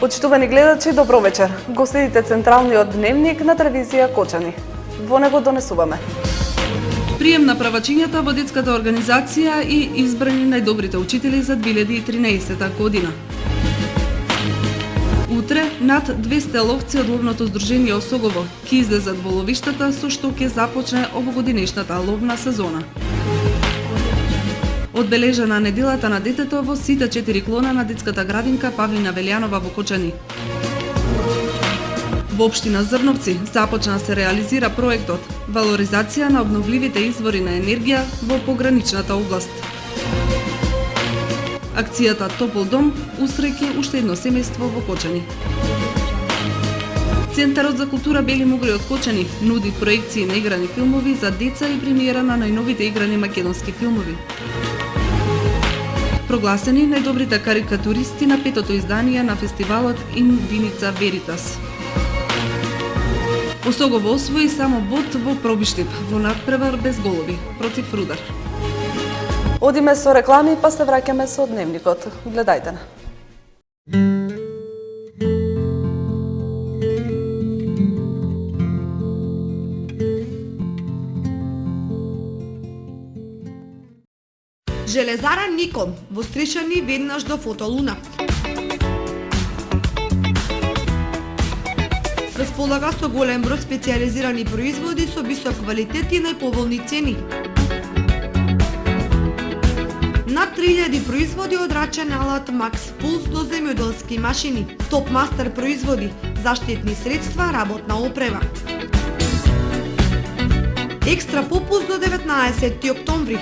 Почитувани гледачи, добро вечер. Го следите централниот дневник на телевизија Кочани. Во него донесуваме прием на правачињата во детската организација и избрани најдобрите учители за 2013 година. Утре над 200 ловци од ловното здружение Осогово ќе излезат во ловиштата со што ќе започне овогодинешната ловна сезона. Одбележана неделата на детето во сите 4 клона на детската градинка Павлина Велјанова во Кочани. Во општина Зрновци започна се реализира проектот Валоризација на обновливите извори на енергија во пограничната област. Акцијата Топол дом усреќи уште едно семејство во Кочани. Центарот за култура Бели Могри од Кочани нуди проекции на играни филмови за деца и премиера на најновите играни македонски филмови. Прогласени најдобрите карикатуристи на петото издание на фестивалот Ин Виница Веритас. Осогово освои само бод во Пробиштип во надпревар без голови против Рудар. Одиме со реклами, па се враќаме со дневникот. Гледајте на. Железара Никон во Стришани веднаш до Фотолуна. Располага со голем број специјализирани производи со висок квалитет и најповолни цени. Над 3000 производи од рачен алат Макс Пулс до земјоделски машини, Топ Мастер производи, заштитни средства, работна опрема. Екстра попуст до 19 октомври.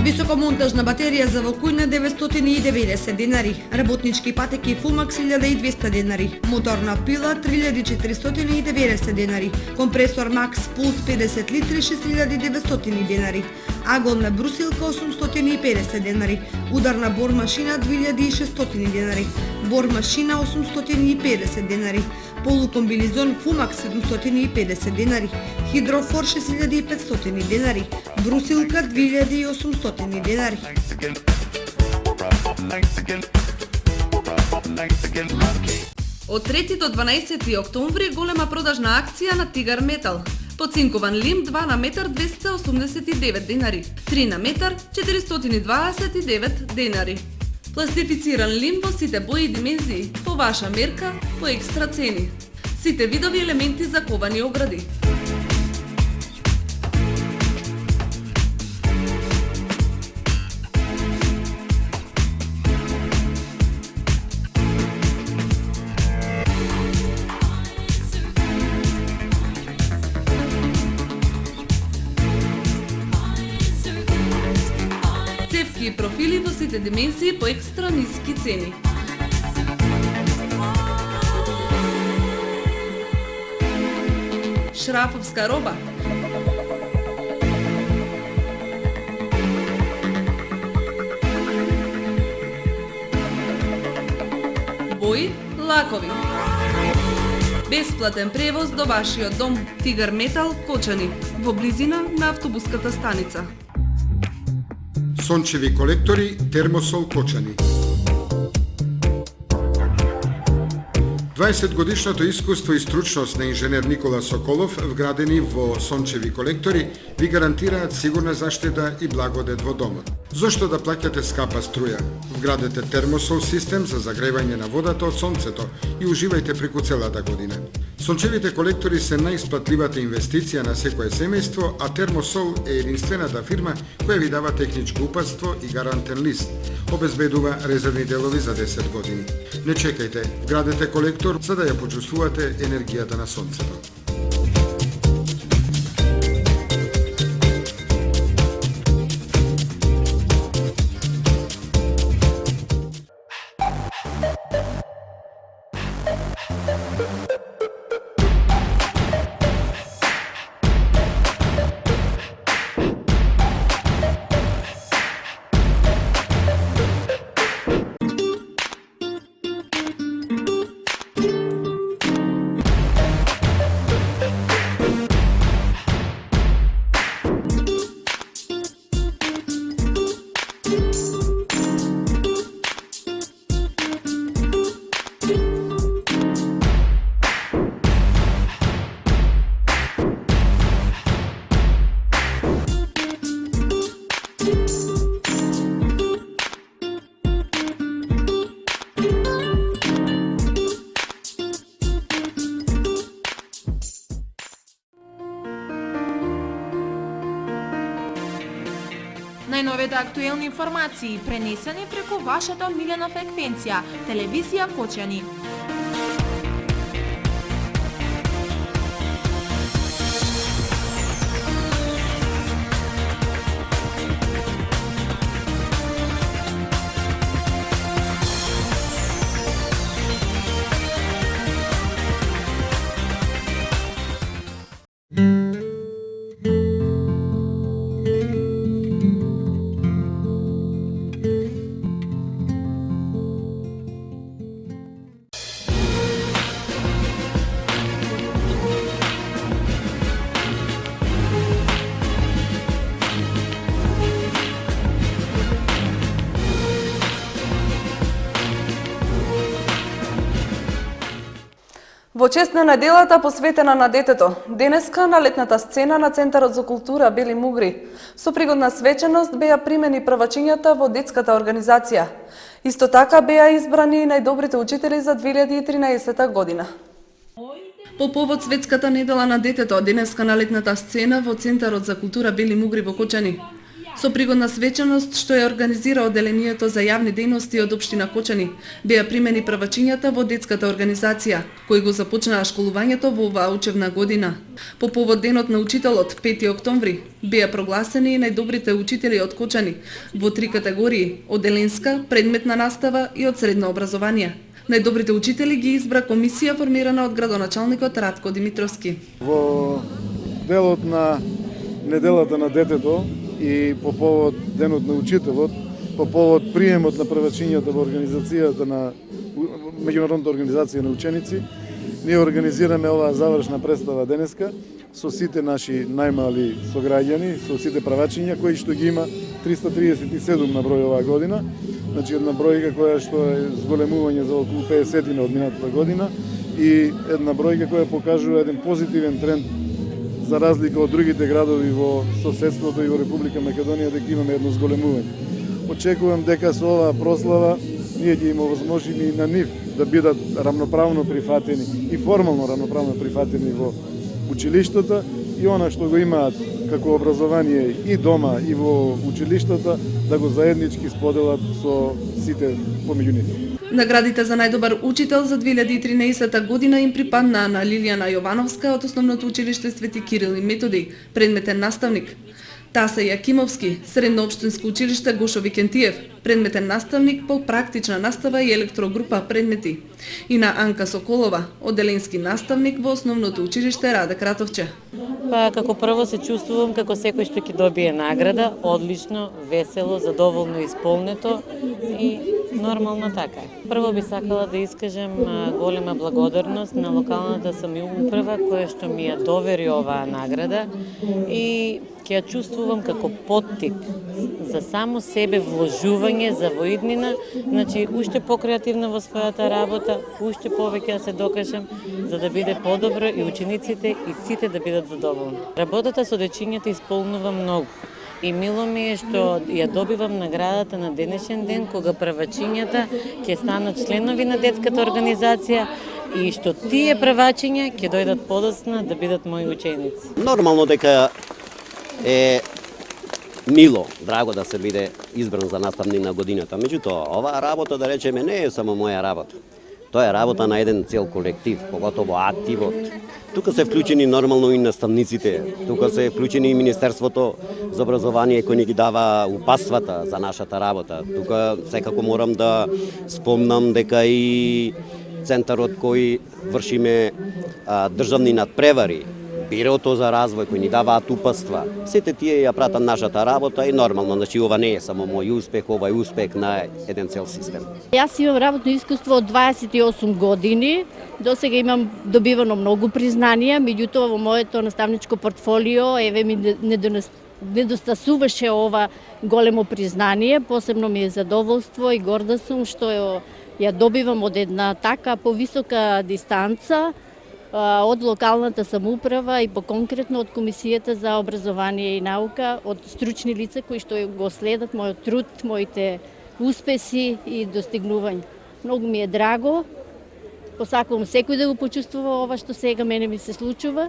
Високомонтажна батерија за Волкујна 990 денари, работнички патеки Фулмакс 1200 денари, моторна пила 3490 денари, компресор Макс Пулс 50 литри 6900 денари, аголна брусилка 850 денари, ударна бор машина 2600 денари, бор машина 850 денари, полукомбинизон Фумакс 750 денари, хидрофор 6500 денари, брусилка 2800 денари. Од 3 до 12 октомври голема продажна акција на Тигар Метал. Поцинкуван лим 2 на метар 289 денари, 3 на метар 429 денари. Пластифициран лим во сите бои и димензии, по ваша мерка, по екстра цени. Сите видови елементи за ковани огради. Цевки и профили во сите димензии по екстра ниски цени. Шрафовска роба. Бои, лакови. Бесплатен превоз до вашиот дом. Тигар Метал, Кочани, во близина на автобуската станица. Сончеви колектори Термосол Кочани. 20 годишното искуство и стручност на инженер Никола Соколов, вградени во сончеви колектори, ви гарантираат сигурна заштита и благодет во домот. Зошто да плаќате скапа струја? Вградете термосол систем за загревање на водата од сонцето и уживајте преку целата година. Сончевите колектори се најисплатливата инвестиција на секое семејство, а Термосол е единствената фирма која ви дава техничко упатство и гарантен лист. Обезбедува резервни делови за 10 години. Не чекајте, вградете колектор за да ја почувствувате енергијата на сонцето. Најновите актуелни информации пренесени преку вашата омилена фреквенција, телевизија Кочани. Во чест на неделата посветена на детето, денеска на летната сцена на Центарот за култура Бели Мугри, со пригодна свеченост беа примени првачињата во детската организација. Исто така беа избрани и најдобрите учители за 2013 година. По повод Светската недела на детето, денеска на летната сцена во Центарот за култура Бели Мугри во Кочани. Со пригодна свеченост што ја организира Одделението за јавни дејности од општина Кочани, беа примени првачињата во детската организација, кои го започнаа школувањето во оваа учебна година. По повод Денот на учителот, 5 октомври, беа прогласени и најдобрите учители од Кочани во 3 категории: одделенска, предметна настава и од средно образование. Најдобрите учители ги избра комисија формирана од градоначалникот Радко Димитровски. Во делот на неделата на детето и по повод Денот на учителот, по повод приемот на првачињата во организацијата на меѓународната организација на ученици, ние организираме оваа завршна представа денеска со сите наши најмали сограѓани, со сите правачиња кои што ги има 337 на број оваа година. Значи една бројка која што е зголемување за околу 50 од минатата година и една бројка која покажува еден позитивен тренд за разлика од другите градови во соседството и во Република Македонија, дека имаме едно зголемување. Очекувам дека со оваа прослава ние ќе им овозможиме и на нив да бидат рамноправно прифатени и формално рамноправно прифатени во училиштата и она што го имаат како образование и дома и во училиштата да го заеднички споделат со сите помеѓу нив. Наградите за најдобар учител за 2013 година им припаднаа на Лилијана Јовановска од Основното училиште Свети Кирил и Методиј, предметен наставник, Таса Јакимовски, Средно општинско училиште Гошо Викентиев, предметен наставник по практична настава и електрогрупа предмети, и на Анка Соколова, одделенски наставник во Основното училиште Раде Кратовче. Па како прво се чувствувам како секој што ќе добие награда, одлично, весело, задоволно исполнето и нормално така. Прво би сакала да искажем голема благодарност на локалната самоуправа која што ми ја довери оваа награда и ќе ја чувствувам како поттик за само себе вложување за воиднина, значи уште покреативна во својата работа, уште повеќе да се докажем за да биде подобро и учениците и сите да бидат задоволни. Работата со дечињата исполнува многу. И мило ми е што ја добивам наградата на денешен ден кога првачињата ќе станат членови на детската организација и што тие првачиња ќе дојдат подоцна да бидат мои ученици. Нормално дека е мило, драго да се биде избран за наставник на годината. Меѓутоа, оваа работа, да речеме, не е само моја работа. Тоа е работа на еден цел колектив, поготово активот. Тука се вклучени нормално и наставниците, тука се вклучени и Министерството за образование кој ни ги дава упатствата за нашата работа. Тука секако морам да спомнам дека и центарот кој вршиме државни надпревари, Бирото за развој кој ни даваат упатства. Сите тие ја пратат нашата работа и нормално, значи ова не е само мој успех, ова е успех на еден цел систем. Јас имам работно искуство од 28 години. До сега имам добивано многу признанија, меѓутоа во моето наставничко портфолио еве ми недостасуваше ова големо признание. Посебно ми е задоволство и горда сум што ја добивам од една така повисока дистанца од локалната самоуправа и по-конкретно од Комисијата за образование и наука, од стручни лица кои што го следат мојот труд, моите успеси и достигнувања. Многу ми е драго, посакувам секој да го почувствува ова што сега мене ми се случува.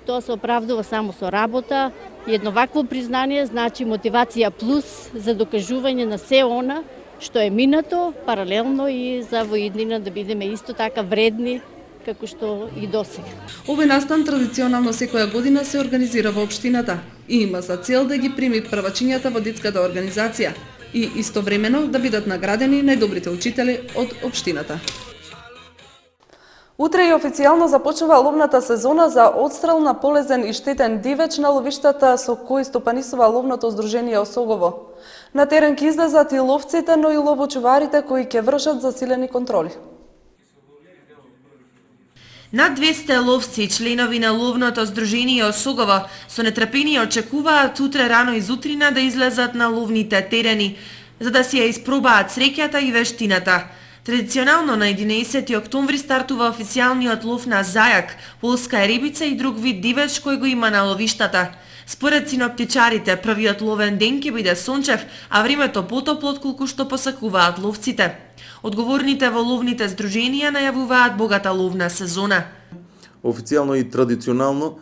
Тоа се оправдува само со работа Едно вакво признание значи мотивација плюс за докажување на се она што е минато, паралелно и за во иднина да бидеме исто така вредни како што и досега. Овој настан традиционално секоја година се организира во општината и има за цел да ги прими првачињата во детската организација и истовремено да бидат наградени најдобрите учители од општината. Утре и официјално започнува ловната сезона за одстрел на полезен и штетен дивеч на ловиштата со кои стопанисува ловното здружение Осогово. На терен ќе излезат и ловците, но и ловочуварите кои ќе вршат засилени контроли. Над 200 ловци и членови на ловното здружение Осогово со нетрпение очекуваат утре рано изутрина да излезат на ловните терени, за да си ја испробаат среќата и вештината. Традиционално на 11 октомври стартува официјалниот лов на зајак, полска ерибица и друг вид дивеч кој го има на ловиштата. Според синоптичарите, првиот ловен ден ќе биде сончев, а времето потопло отколку што посакуваат ловците. Одговорните во ловните здруженија најавуваат богата ловна сезона. Официјално и традиционално,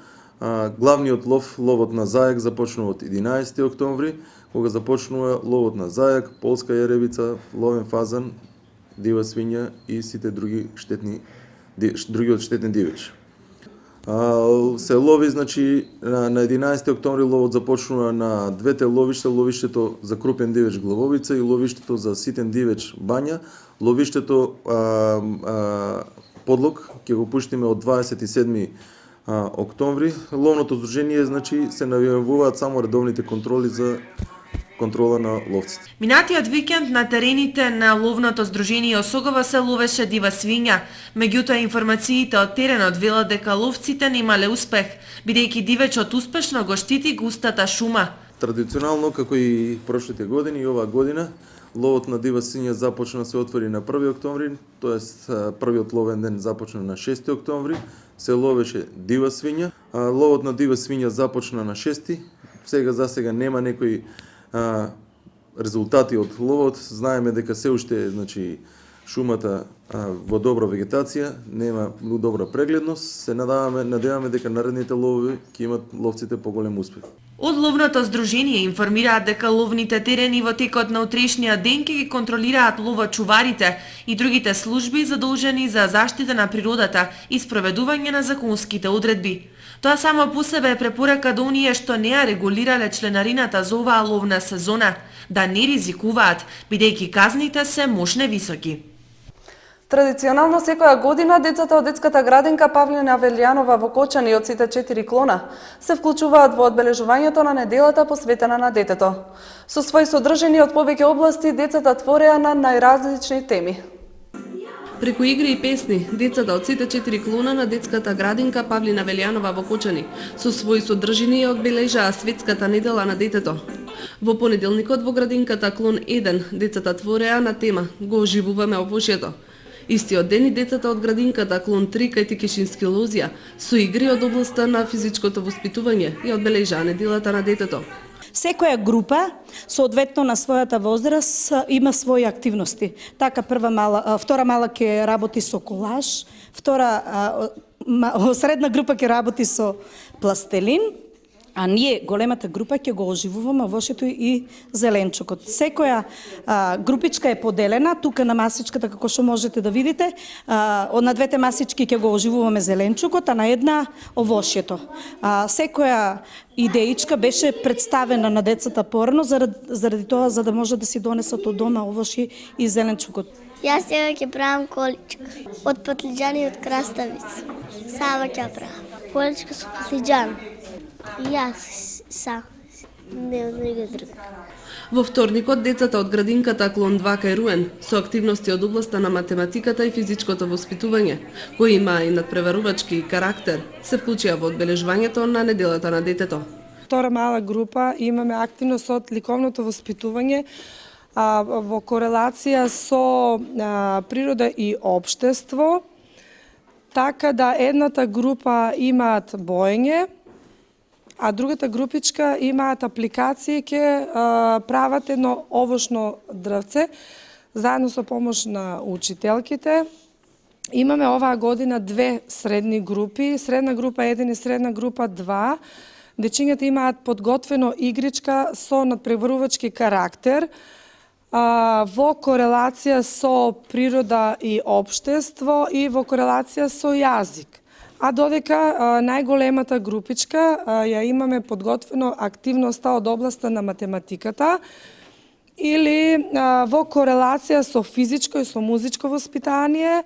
главниот ловот на зајак започнува од 11 октомври, кога започнува ловот на зајак, полска еребица, ловен фазан, дива свиња и сите другиот штетен дивеч. Се лови, значи, на 11 октомври ловот започнува на двете ловишта, ловиштето за крупен дивеч Главовица и ловиштето за ситен дивеч Бања. Ловиштето Подлог ќе го пуштиме од 27 октомври. Ловното здружение, значи, се најавуваат само редовните контроли за контрола на ловците. Минатиот викенд на терените на ловното здружение Осогово се ловеше дива свиња. Меѓутоа информациите од теренот велат дека ловците немале успех, бидејќи дивечот успешно го штити густата шума. Традиционално, како и прошлите години и оваа година, ловот на дива свиња започна се отвори на 1 октомври, тоест првиот ловен ден започна на 6 октомври, се ловеше дива свиња. Ловот на дива свиња започна на 6, засега нема некои резултати од ловот. Знаеме дека се уште, значи, шумата во добра вегетација, нема добра прегледност. Се надеваме дека наредните ловови ќе имат ловците поголем успех. Од ловното здружение информираат дека ловните терени во текот на утрешниот ден ќе ги контролираат ловочуварите и другите служби задолжени за заштита на природата и спроведување на законските одредби. Тоа само по себе е препорака до оние што не ја регулирале членарината за оваа ловна сезона, да не ризикуваат, бидејќи казните се мошне високи. Традиционално секоја година децата од детската градинка Павлина Велјанова во Кочани од сите 4 клона се вклучуваат во одбележувањето на неделата посветена на детето. Со своји содржини од повеќе области децата твореа на најразлични теми. Преку игри и песни, децата од сите 4 клона на детската градинка Павлина Велјанова во Кочани со своји содржини ја одбележаа светската недела на детето. Во понеделникот во градинката клон 1 децата твореа на тема "Го оживуваме овошјето". Истиот ден и децата од градинката клон 3 кај Тикишински лозија со игри од областа на физичкото воспитување и одбележаа неделата на детето. Секоја група, соодветно на својата возраст, има своји активности. Така втора мала ќе работи со колаж, средна група ќе работи со пластелин, а ние, големата група, ќе го оживуваме овошето и зеленчукот. Секоја групичка е поделена, тука на масичката, како што можете да видите, на двете масички ќе го оживуваме зеленчукот, а на една овошјето. Секоја идеичка беше представена на децата порано, заради тоа, за да може да си донесат од дома овошје и зеленчукот. Јас сега ќе правам количка од патлиџани и од краставица. Сама ќе правам. Количка со патлиџан. Јас сам, не од него друг. Во вторникот децата од градинката клон 2 кај Руен со активности од областа на математиката и физичкото воспитување, кои има и надпреварувачки карактер, се вклучија во одбележувањето на неделата на детето. Втора мала група имаме активност од ликовното воспитување во корелација со природа и општество, така да едната група имаат боење, а другата групичка имаат апликации, ќе прават едно овошно дрвце, заедно со помош на учителките. Имаме оваа година две средни групи, средна група 1 и средна група 2. Дечињата имаат подготвено игричка со надпреварувачки карактер, во корелација со природа и општество и во корелација со јазик. А додека најголемата групичка ја имаме подготвено активноста од областа на математиката или во корелација со физичко и со музичко воспитание.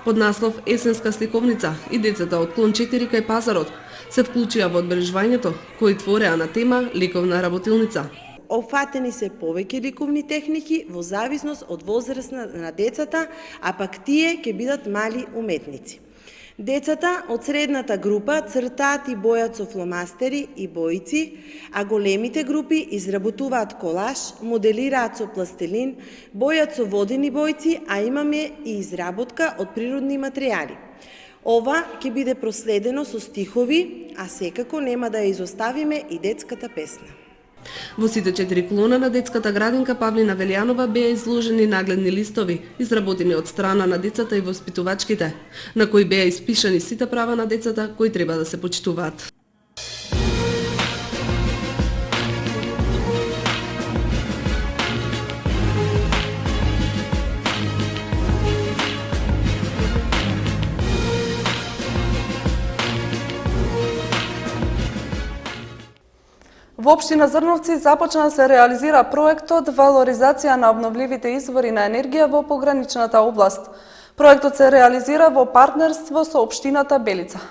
Под наслов Есенска сликовница и децата од клон 4 кај пазарот се вклучија во одбележувањето, кои твореа на тема ликовна работилница. Офатени се повеќе ликовни техники во зависност од возраст на децата, а пак тие ќе бидат мали уметници. Децата од средната група цртаат и бојат со фломастери и боици, а големите групи изработуваат колаж, моделираат со пластелин, бојат со водени бојци, а имаме и изработка од природни материјали. Ова ќе биде проследено со стихови, а секако нема да ја изоставиме и детската песна. Во сите 4 клона на детската градинка Павлина Велјанова беа изложени нагледни листови, изработени од страна на децата и воспитувачките, на кои беа испишани сите права на децата кои треба да се почитуваат. Во општина Зрновци започна да се реализира проектот Валоризација на обновливите извори на енергија во пограничната област. Проектот се реализира во партнерство со општината Белица.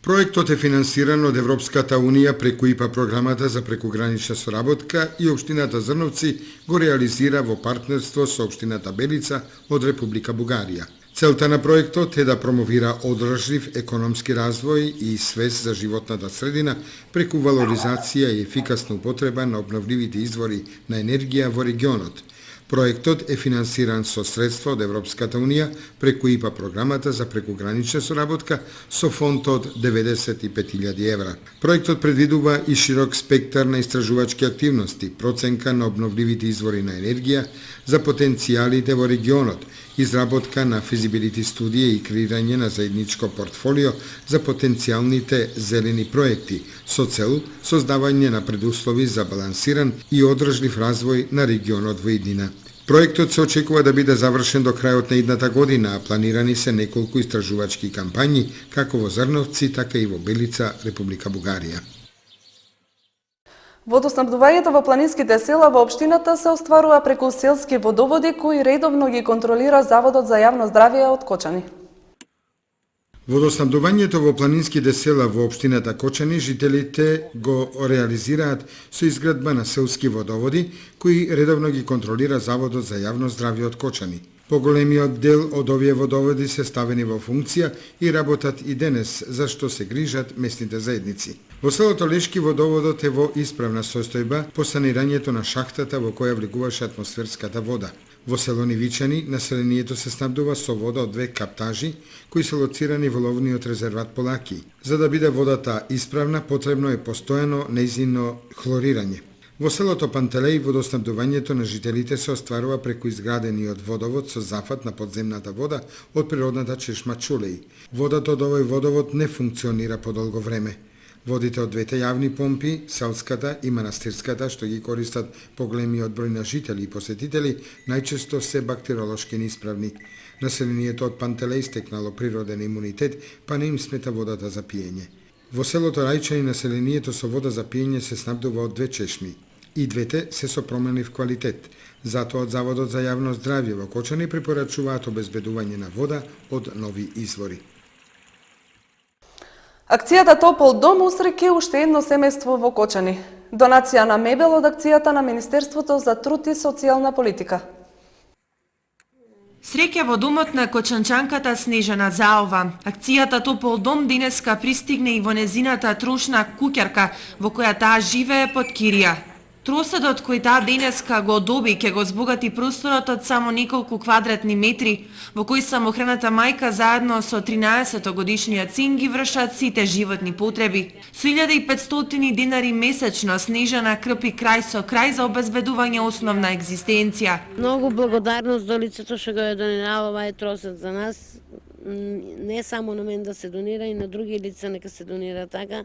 Проектот е финансиран од Европската Унија преку ИПА програмата за прекугранична соработка и општината Зрновци го реализира во партнерство со општината Белица од Република Бугарија. Целта на проектот е да промовира одржлив економски развој и свест за животната средина преку валоризација и ефикасна употреба на обновливите извори на енергија во регионот. Проектот е финансиран со средства од Европската Унија преку ИПА програмата за прекугранична соработка со фонд од 95.000 евра. Проектот предвидува и широк спектар на истражувачки активности, проценка на обновливите извори на енергија за потенцијалите во регионот, изработка на физибилити студија и креирање на заедничко портфолио за потенцијалните зелени проекти, со цел создавање на предуслови за балансиран и одржлив развој на регионот во иднина. Проектот се очекува да биде завршен до крајот на идната година, а планирани се неколку истражувачки кампањи, како во Зрновци, така и во Белица, Република Бугарија. Водоснабдувањето во планинските села во општината се остварува преку селски водоводи кои редовно ги контролира Заводот за јавно здравје од Кочани. Водоснабдувањето во планинските села во општината Кочани жителите го реализираат со изградба на селски водоводи кои редовно ги контролира Заводот за јавно здравје од Кочани. Поголемиот дел од овие водоводи се ставени во функција и работат и денес, за што се грижат местните заедници. Во селото Лешки водоводот е во исправна состојба по санирањето на шахтата во која влегуваше атмосферската вода. Во село Нивичани населението се снабдува со вода од 2 каптажи кои се лоцирани во ловниот резерват Полаки. За да биде водата исправна, потребно е постојано нејзино хлорирање. Во селото Пантелеј водоснабдувањето на жителите се остварува преку изградениот водовод со зафат на подземната вода од природната чешма Чулеј. Водата од овој водовод не функционира подолго време. Водите од двете јавни помпи, селската и манастирската, што ги користат поголемиот број на жители и посетители, најчесто се бактериолошки неисправни. Населението од Пантелеј стекнало природен имунитет, па не им смета водата за пиење. Во селото Рајчани населението со вода за пиење се снабдува од 2 чешми. И двете се со променлив квалитет. Затоа од Заводот за јавно здравје во Кочани препорачуваат обезбедување на вода од нови извори. Акцијата Топол дом усреќи уште едно семејство во Кочани. Донација на мебел од акцијата на Министерството за труд и социјална политика. Среќа во домот на кочанчанката Снежана Заова. Акцијата Топол дом денеска пристигне и во незината трошна куќарка, во која таа живее под кирија. Троседот кој таа денеска го доби ќе го збогати просторот од само неколку квадратни метри, во кој самохраната мајка заедно со 13-годишниот син ги вршат сите животни потреби. Со 1500 денари месечно Снежана крпи крај со крај за обезбедување основна екзистенција. Многу благодарност до лицето што го е доненало овај тросет за нас. не само на мен да се донира, и на други лица нека се донира така.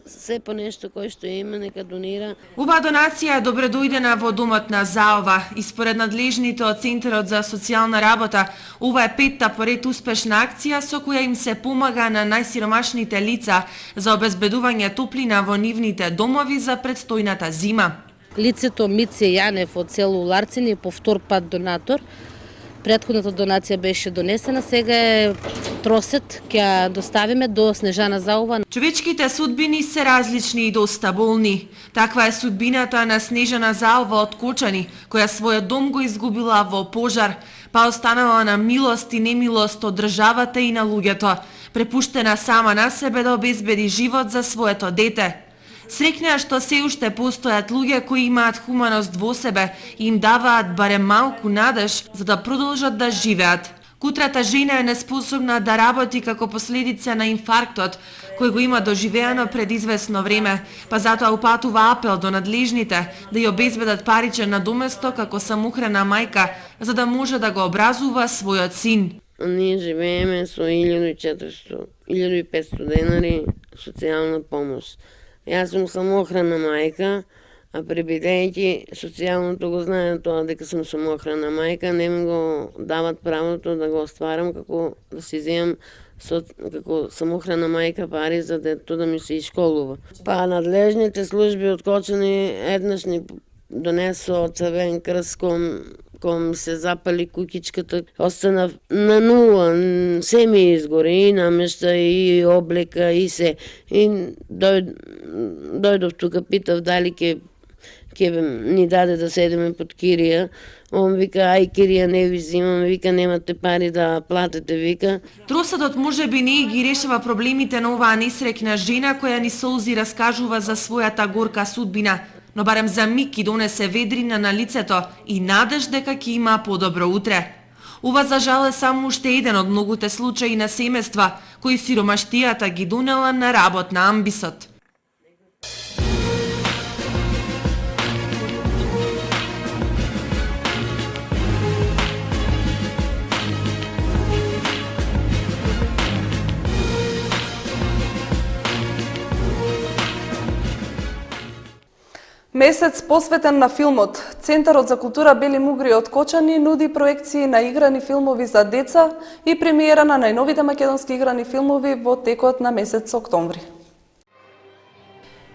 Се по нешто кој што има, нека донира. Ова донација е добре дојдена во домот на ЗАОВа и според надлежните од Центарот за социјална работа, ова е петта поред успешна акција со која им се помага на најсиромашните лица за обезбедување топлина во нивните домови за предстојната зима. Лицето Мице Јанев од село Уларцин е по втор пат донатор. Претходната донација беше донесена, сега е тросет, ќе доставиме до Снежана Заова. Човечките судбини се различни и доста болни. Таква е судбината на Снежана Заова од Кочани, која својот дом го изгубила во пожар, па останала на милост и немилост од државата и на луѓето, препуштена сама на себе да обезбеди живот за своето дете. Среќна што се уште постојат луѓе кои имаат хуманост во себе и им даваат барем малку надеж за да продолжат да живеат. Кутрата жена е неспособна да работи како последица на инфарктот, кој го има доживеано пред известно време, па затоа упатува апел до надлежните да ја обезбедат паричен надоместок како самохрана мајка, за да може да го образува својот син. Ние живееме со 1400-1500 денари социјална помош. Јас сум самохрана мајка, а пребидејќи социјалното го знае тоа дека сум самохрана мајка, не ми го дават правото да го остварам како да си земам како самохрана мајка пари за детето да ми се ишколува. Па надлежните служби од Кочани еднаш ни донесо Црвен крст кога ми се запали куќичката, останав на нула, се ми изгори, и намешта, и облека, и се. И дојдов тука, питав дали ќе ни даде да седеме под кирија. Он вика, ај кирија не ви зимам, вика, немате пари да платите, вика. Тросадот можеби не ги решава проблемите на оваа несреќна жена која ни солзи раскажува за својата горка судбина, но барем за миг ги донесе ведрина на лицето и надеж дека ќе има подобро утре. Ова за жал е само уште еден од многуте случаи на семејства кои сиромаштијата ги донела на работ на амбисот. Месец посветен на филмот. Центарот за култура Бели Мугри од Кочани нуди проекции на играни филмови за деца и премиера на најновите македонски играни филмови во текот на месец октомври.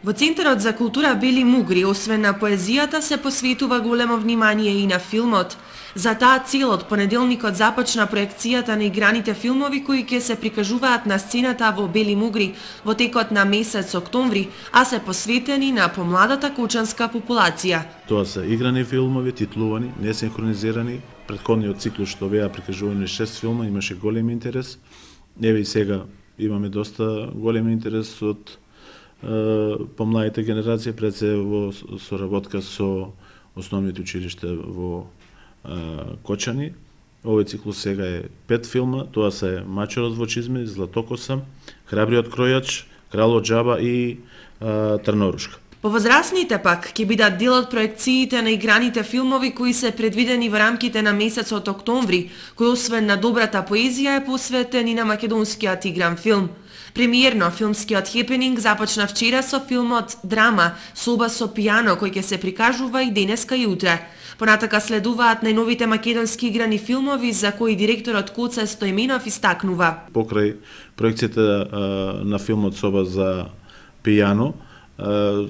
Во Центарот за култура Бели Мугри, освен на поезијата, се посветува големо внимание и на филмот. За таа цел од понеделникот започна проекцијата на играните филмови кои ќе се прикажуваат на сцената во Бели Мугри во текот на месец октомври, а се посветени на помладата кочанска популација. Тоа се играни филмови, титлувани, несинхронизирани. Претходниот циклус што беа прикажувани 6 филма имаше голем интерес. Еве и сега имаме доста голем интерес од помладите генерации, пред се во соработка со основните училишта во Кочани. Овој циклус сега е 5 филма, тоа се Мачорот во чизми, Златокоса, Храбриот кројач, Кралот џаба и Трнорушка. Повозрасните пак ќе бидат дел од проекциите на играните филмови кои се предвидени во рамките на месецот октомври, кој освен на добрата поезија е посветен и на македонскиот игран филм. Премиерно филмскиот хепенинг започна вчера со филмот Драма, соба со пијано, кој ќе се прикажува и денеска и утре. Понатака следуваат најновите македонски играни филмови за кои директорот Коце Стојменов истакнува. Покрај проекцијата на филмот Соба за пијано,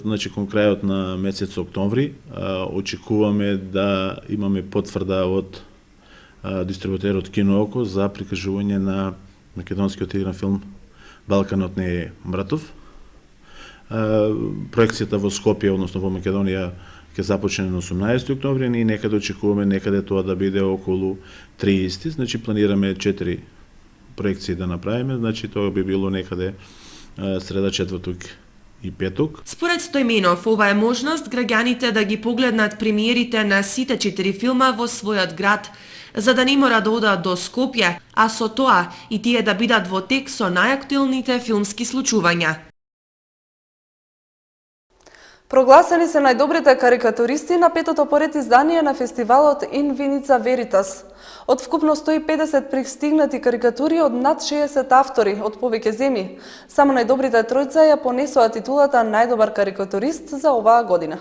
значи кон крајот на месец октомври, очекуваме да имаме потврда од дистрибутерот Кинооко за прикажување на македонскиот игран филм Балканот не е мртов. Проекцијата во Скопје, односно во Македонија, ќе започне на 18 октомври, ние некаде очекуваме некаде тоа да биде околу 30, значи планираме 4 проекции да направиме, значи тоа би било некаде среда, четврток и петок. Според Стојменов, ова е можност граѓаните да ги погледнат премиерите на сите 4 филма во својот град, за да не мора да одат до Скопје, а со тоа и тие да бидат во тек со најактуелните филмски случувања. Прогласени се најдобрите карикатуристи на петото поред издание на фестивалот In Vinica Veritas. Од вкупно 150 пристигнати карикатури од над 60 автори од повеќе земји, само најдобрите тројца ја понесоа титулата најдобар карикатурист за оваа година.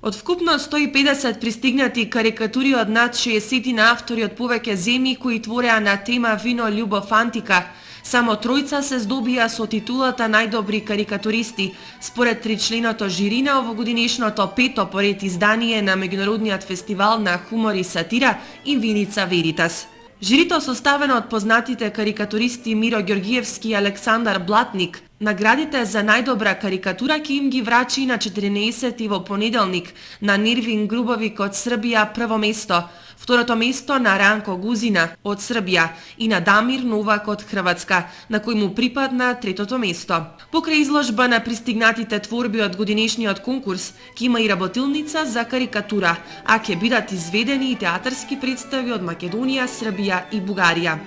Од вкупно 150 пристигнати карикатури од над 60 на автори од повеќе земји кои твореа на тема вино, љубов, антика, само тројца се здобија со титулата најдобри карикатуристи, според тричленото жири на овогодинешното пето поред издание на меѓународниот фестивал на хумор и сатира In Vinica Veritas. Жирито составено од познатите карикатуристи Миро Ѓоргиевски и Александар Блатник, наградите за најдобра карикатура ќе им ги врачи на 14 во понеделник на Нирвин Грубовик од Србија прво место, второто место на Ранко Гузина од Србија и на Дамир Новак од Хрватска, на кој му припадна третото место. Покрај изложба на пристигнатите творби од годинешниот конкурс, ќе има и работилница за карикатура, а ќе бидат изведени и театарски представи од Македонија, Србија и Бугарија.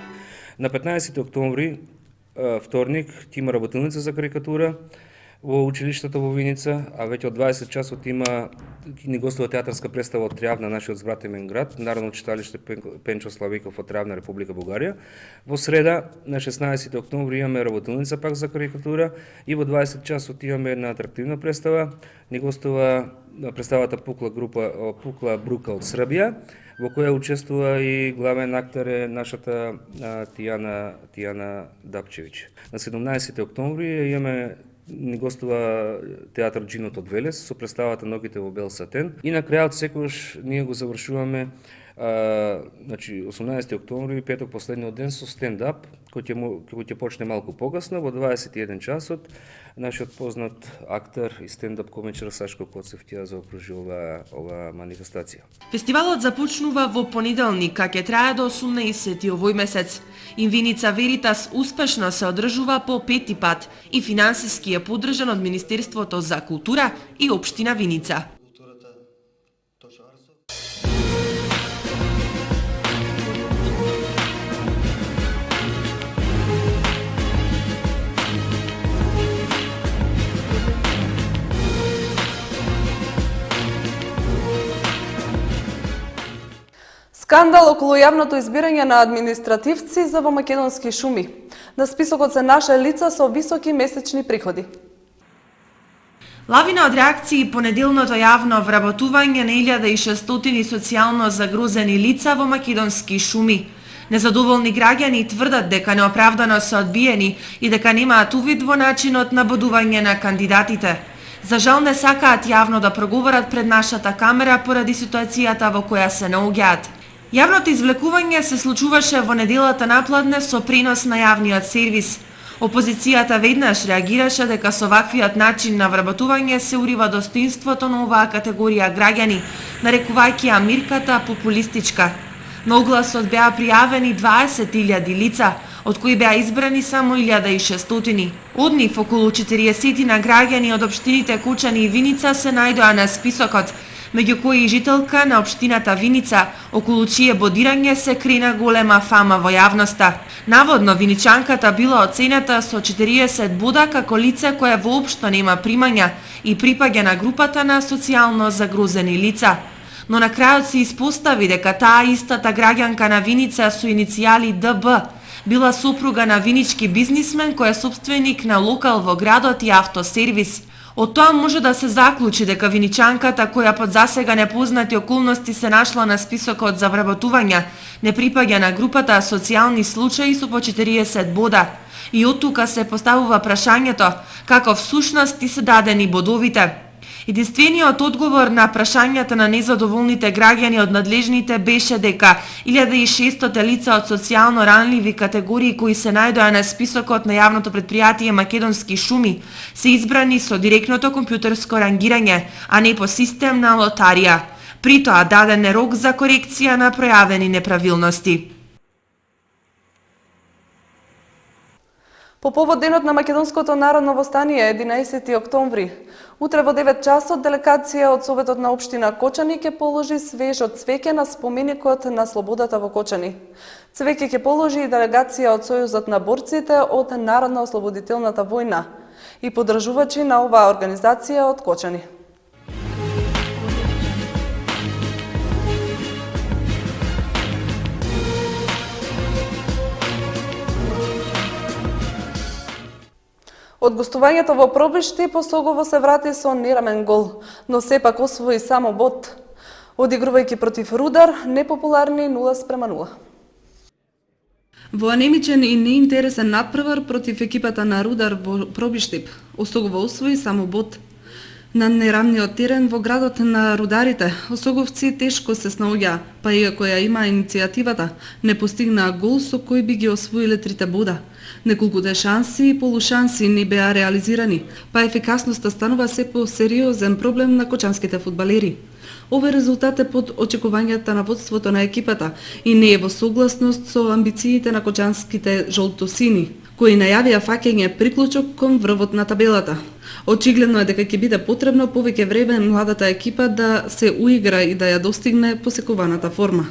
На 15 октомври, вторник, ќе има работилница за карикатура во училиштето во Виница, а веќе од 20 часот ни гостува театарска представа од Тријавна, нашиот збратимен град, Народно читалиште Пенчо Славиков од Тријавна, Република Бугарија. Во среда, на 16 октомври, имаме работилница пак за карикатура и во 20 часот имаме една атрактивна представа. Ни гостува представата Пукла Брука од Србија, во која учествува и главен актер е нашата Тијана Дапчевиќ. На 17 октомври имаме ни гостува театар Джинот од Велес со представата Ногите во бел сатен. И на крајот секогаш ние го завршуваме 18 октомври, петок последниот ден со стендап, кој ќе почне малку покасно во 21 часот. Нашиот познат актер и стендап комичар Сашко Коцев ќе ја заокружи ова манифестација. Фестивалот започнува во понеделник, а ќе трае до 18 овој месец. In Vinica Veritas успешно се одржува по пети пат и финансиски е поддржан од Министерството за култура и општина Виница. Скандал околу јавното избирање на административци за во македонски шуми. На списокот се наша лица со високи месечни приходи. Лавина од реакции по неделното јавно вработување на 1600 социјално загрозени лица во македонски шуми. Незадоволни граѓани тврдат дека неоправдано се одбиени и дека немаат увид во начинот на бодување на кандидатите. За жал не сакаат јавно да проговорат пред нашата камера поради ситуацијата во која се наоѓаат. Јавното извлекување се случуваше во неделата напладне со пренос на јавниот сервис. Опозицијата веднаш реагираше дека со ваквиот начин на вработување се урива достоинството на оваа категорија граѓани, нарекувајќи ја мирката популистичка. На огласот беа пријавени 20.000 лица, од кои беа избрани само 1600. Од нив околу 40 на граѓани од општините Кучани и Виница се најдоа на списокот, меѓу кои и жителка на општината Виница, околу чие бодирање се крена голема фама во јавноста. Наводно, виничанката била оценета со 40 бода како лице кое воопшто нема примања и припаѓа на групата на социјално загрозени лица. Но на крајот се испостави дека таа истата граѓанка на Виница со иницијали ДБ била сопруга на винички бизнисмен кој е собственик на локал во градот и автосервис. Од тоа може да се заклучи дека виничанката, која под засега непознати околности се нашла на списокот за вработување, не припаѓа на групата социјални случаи со по 40 бода. И од тука се поставува прашањето како всушност ти се дадени бодовите. Единствениот одговор на прашањата на незадоволните граѓани од надлежните беше дека 1600 лица од социјално ранливи категории кои се најдоа на списокот на јавното предпријатие Македонски шуми се избрани со директното компјутерско рангирање, а не по систем на лотарија. При тоа даден е рок за корекција на пројавени неправилности. По повод денот на Македонското народно востание 11 октомври, утре во 9 часот делегација од Советот на општина Кочани ќе положи свежо цвеќе на споменикот на слободата во Кочани. Цвеќе ќе положи и делегација од Сојузот на борците од Народно-ослободителната војна и поддржувачи на оваа организација од Кочани. Од гостувањето во Пробишти Посогово се врати со нерамен гол, но сепак освои само бод. Одигрувајќи против Рудар, непопуларни 0:0. Во анемичен и неинтересен надпревар против екипата на Рудар во Пробиштип, Осогово освои само бод. На нерамниот терен во градот на рударите, осоговци тешко се снаоѓа, па иако ја има иницијативата, не постигнаа гол со кој би ги освоиле 3 бода. Неколкуте шанси и полушанси не беа реализирани, па ефикасноста станува се по-сериозен проблем на кочанските фудбалери. Овој резултат е под очекувањата на водството на екипата и не е во согласност со амбициите на кочанските жолтосини, кои најавија фаќање приклучок кон врвот на табелата. Очигледно е дека ќе биде потребно повеќе време младата екипа да се уигра и да ја достигне посекуваната форма.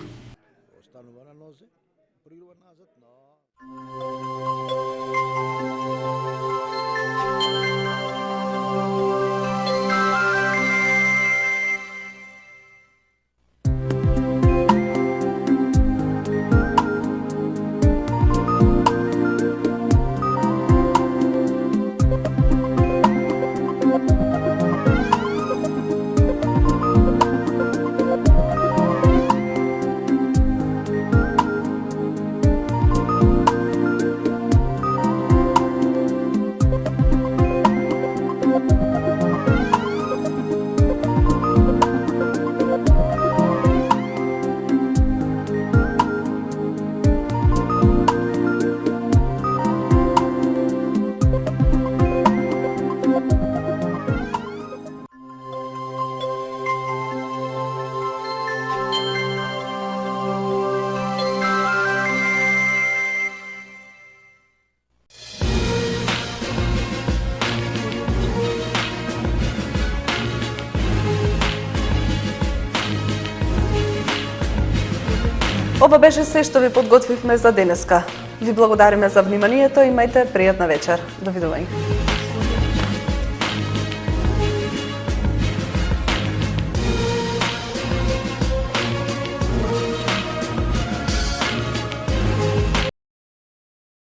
Ова беше се што ви подготвивме за денеска. Ви благодариме за вниманието и имајте пријатна вечер. Довидување.